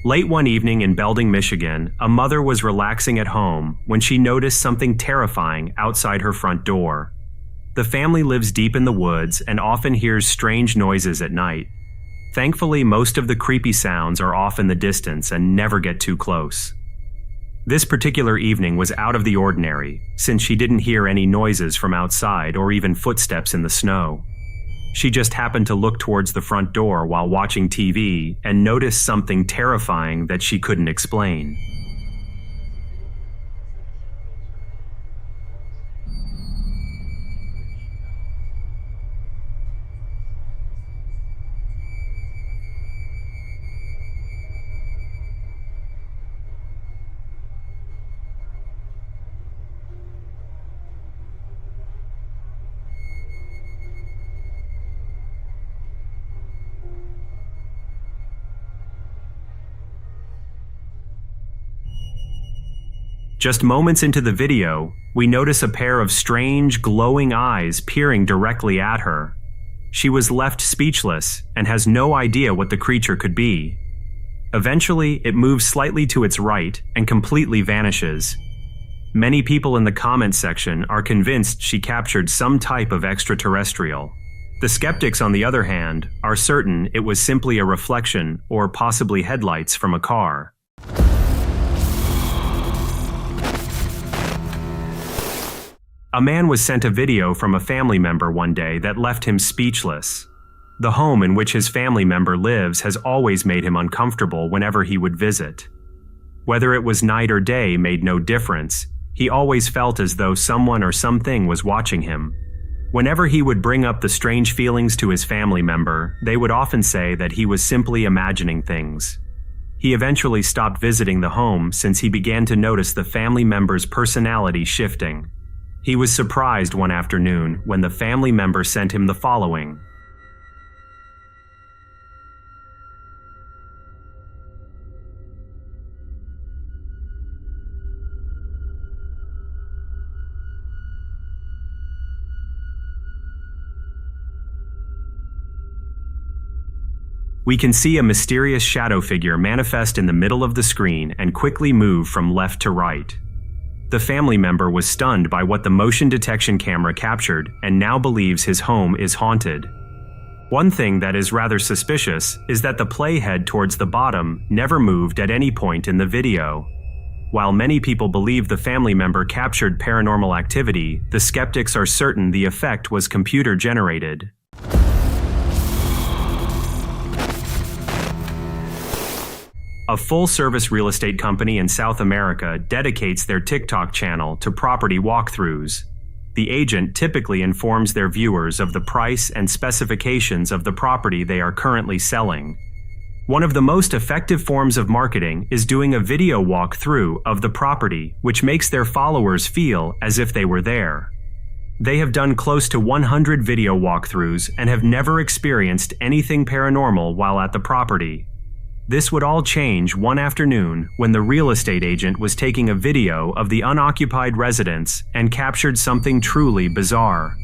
Late one evening in Belding, Michigan, a mother was relaxing at home when she noticed something terrifying outside her front door. The family lives deep in the woods and often hears strange noises at night. Thankfully, most of the creepy sounds are off in the distance and never get too close. This particular evening was out of the ordinary, since she didn't hear any noises from outside or even footsteps in the snow. She just happened to look towards the front door while watching TV and noticed something terrifying that she couldn't explain. Just moments into the video, we notice a pair of strange, glowing eyes peering directly at her. She was left speechless and has no idea what the creature could be. Eventually, it moves slightly to its right and completely vanishes. Many people in the comments section are convinced she captured some type of extraterrestrial. The skeptics, on the other hand, are certain it was simply a reflection or possibly headlights from a car. A man was sent a video from a family member one day that left him speechless. The home in which his family member lives has always made him uncomfortable whenever he would visit. Whether it was night or day made no difference. He always felt as though someone or something was watching him. Whenever he would bring up the strange feelings to his family member, they would often say that he was simply imagining things. He eventually stopped visiting the home since he began to notice the family member's personality shifting. He was surprised one afternoon when the family member sent him the following. We can see a mysterious shadow figure manifest in the middle of the screen and quickly move from left to right. The family member was stunned by what the motion detection camera captured and now believes his home is haunted. One thing that is rather suspicious is that the playhead towards the bottom never moved at any point in the video. While many people believe the family member captured paranormal activity, the skeptics are certain the effect was computer-generated. A full-service real estate company in South America dedicates their TikTok channel to property walkthroughs. The agent typically informs their viewers of the price and specifications of the property they are currently selling. One of the most effective forms of marketing is doing a video walkthrough of the property, which makes their followers feel as if they were there. They have done close to 100 video walkthroughs and have never experienced anything paranormal while at the property. This would all change one afternoon when the real estate agent was taking a video of the unoccupied residence and captured something truly bizarre.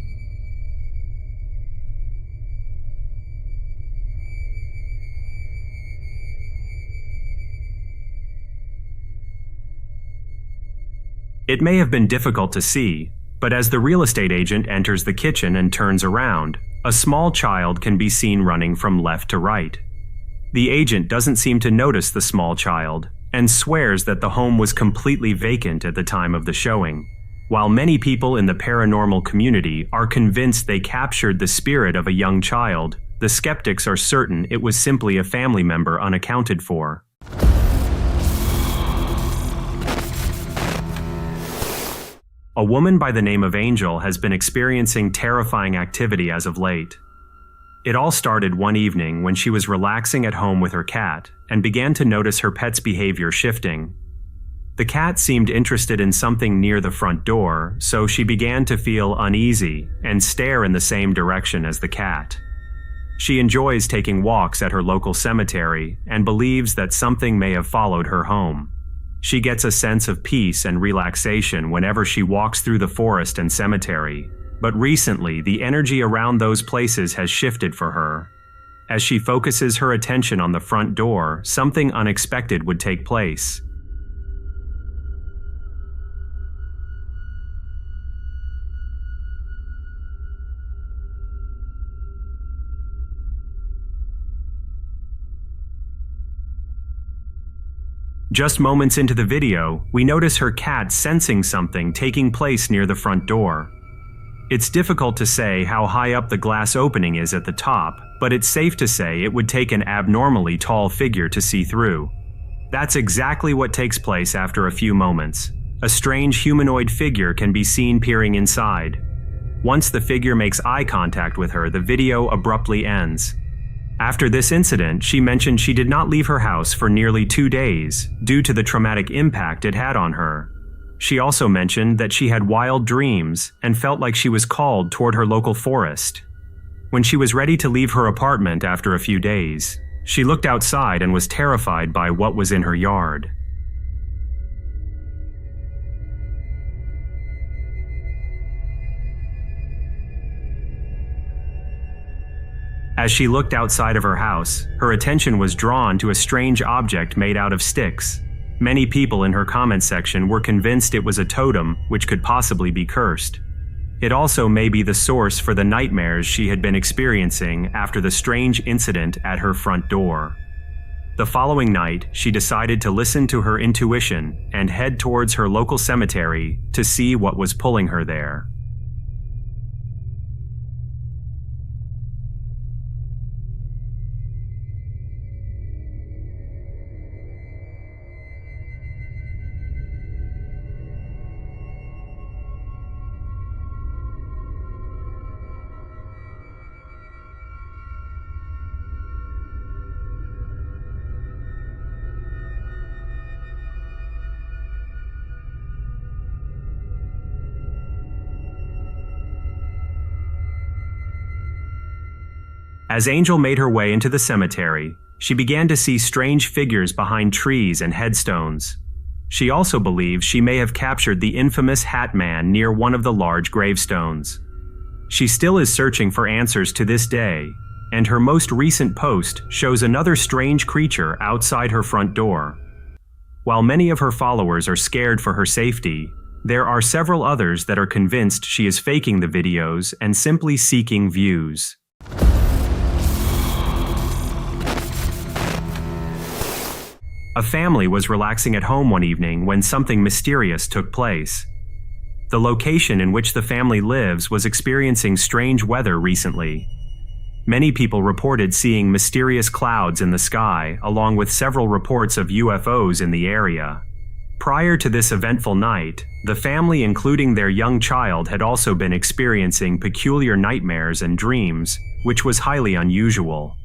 It may have been difficult to see, but as the real estate agent enters the kitchen and turns around, a small child can be seen running from left to right. The agent doesn't seem to notice the small child and swears that the home was completely vacant at the time of the showing. While many people in the paranormal community are convinced they captured the spirit of a young child, the skeptics are certain it was simply a family member unaccounted for. A woman by the name of Angel has been experiencing terrifying activity as of late. It all started one evening when she was relaxing at home with her cat and began to notice her pet's behavior shifting. The cat seemed interested in something near the front door, so she began to feel uneasy and stare in the same direction as the cat. She enjoys taking walks at her local cemetery and believes that something may have followed her home. She gets a sense of peace and relaxation whenever she walks through the forest and cemetery. But recently, the energy around those places has shifted for her. As she focuses her attention on the front door, something unexpected would take place. Just moments into the video, we notice her cat sensing something taking place near the front door. It's difficult to say how high up the glass opening is at the top, but it's safe to say it would take an abnormally tall figure to see through. That's exactly what takes place after a few moments. A strange humanoid figure can be seen peering inside. Once the figure makes eye contact with her, the video abruptly ends. After this incident, she mentioned she did not leave her house for nearly 2 days due to the traumatic impact it had on her. She also mentioned that she had wild dreams and felt like she was called toward her local forest. When she was ready to leave her apartment after a few days, she looked outside and was terrified by what was in her yard. As she looked outside of her house, her attention was drawn to a strange object made out of sticks. Many people in her comment section were convinced it was a totem which could possibly be cursed. It also may be the source for the nightmares she had been experiencing after the strange incident at her front door. The following night, she decided to listen to her intuition and head towards her local cemetery to see what was pulling her there. As Angel made her way into the cemetery, she began to see strange figures behind trees and headstones. She also believes she may have captured the infamous Hat Man near one of the large gravestones. She still is searching for answers to this day, and her most recent post shows another strange creature outside her front door. While many of her followers are scared for her safety, there are several others that are convinced she is faking the videos and simply seeking views. A family was relaxing at home one evening when something mysterious took place. The location in which the family lives was experiencing strange weather recently. Many people reported seeing mysterious clouds in the sky, along with several reports of UFOs in the area. Prior to this eventful night, the family, including their young child, had also been experiencing peculiar nightmares and dreams, which was highly unusual.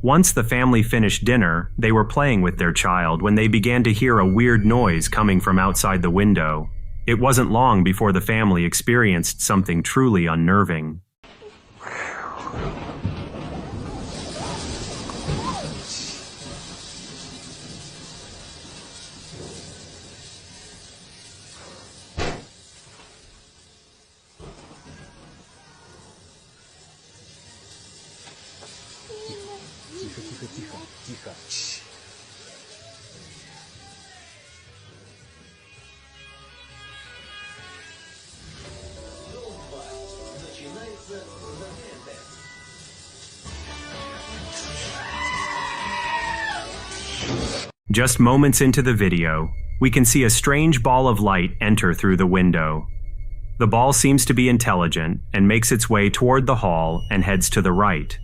Once the family finished dinner, they were playing with their child when they began to hear a weird noise coming from outside the window. It wasn't long before the family experienced something truly unnerving. Just moments into the video, we can see a strange ball of light enter through the window. The ball seems to be intelligent and makes its way toward the hall and heads to the right.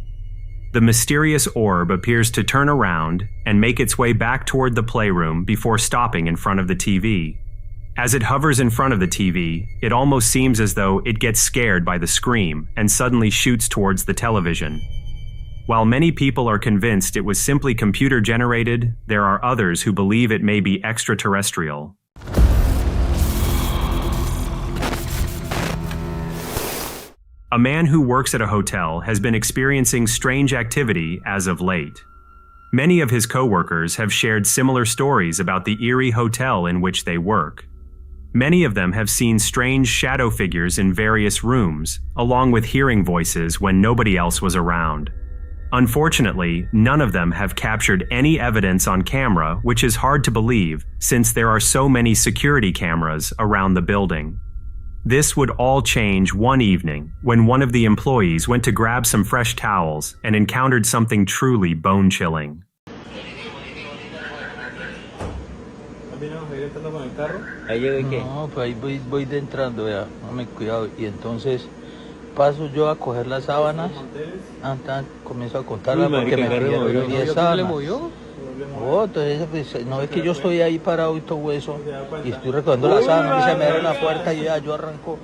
The mysterious orb appears to turn around and make its way back toward the playroom before stopping in front of the TV. As it hovers in front of the TV, it almost seems as though it gets scared by the scream and suddenly shoots towards the television. While many people are convinced it was simply computer-generated, there are others who believe it may be extraterrestrial. A man who works at a hotel has been experiencing strange activity as of late. Many of his coworkers have shared similar stories about the Eerie hotel in which they work. Many of them have seen strange shadow figures in various rooms, along with hearing voices when nobody else was around. Unfortunately, none of them have captured any evidence on camera, which is hard to believe since there are so many security cameras around the building. This would all change one evening when one of the employees went to grab some fresh towels and encountered something truly bone-chilling. ¿Ahí llegué qué? No, pues ahí voy de entrando, ya, dame cuidado. Y entonces paso yo a coger las sábanas, comienzo a contarlas porque me pidieron 10 sábanas. Oh, entonces pues, no es que yo estoy ahí parado y todo eso, y estoy recogiendo las sábanas, y se me abre la puerta y ya yo arranco.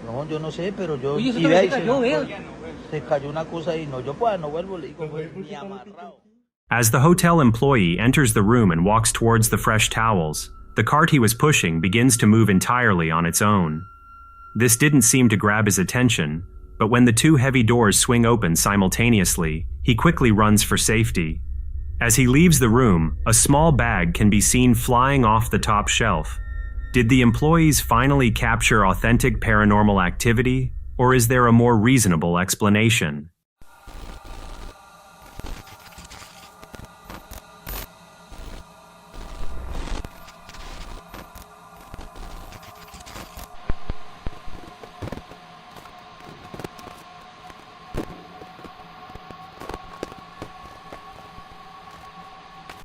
No, yo no sé, pero yo... Uy, eso y también vea, se cayó, vea. Se cayó una cosa y no, yo pues no vuelvo, le digo, pues, ni amarrado. As the hotel employee enters the room and walks towards the fresh towels, the cart he was pushing begins to move entirely on its own. This didn't seem to grab his attention, but when the two heavy doors swing open simultaneously, he quickly runs for safety. As he leaves the room, a small bag can be seen flying off the top shelf. Did the employees finally capture authentic paranormal activity, or is there a more reasonable explanation?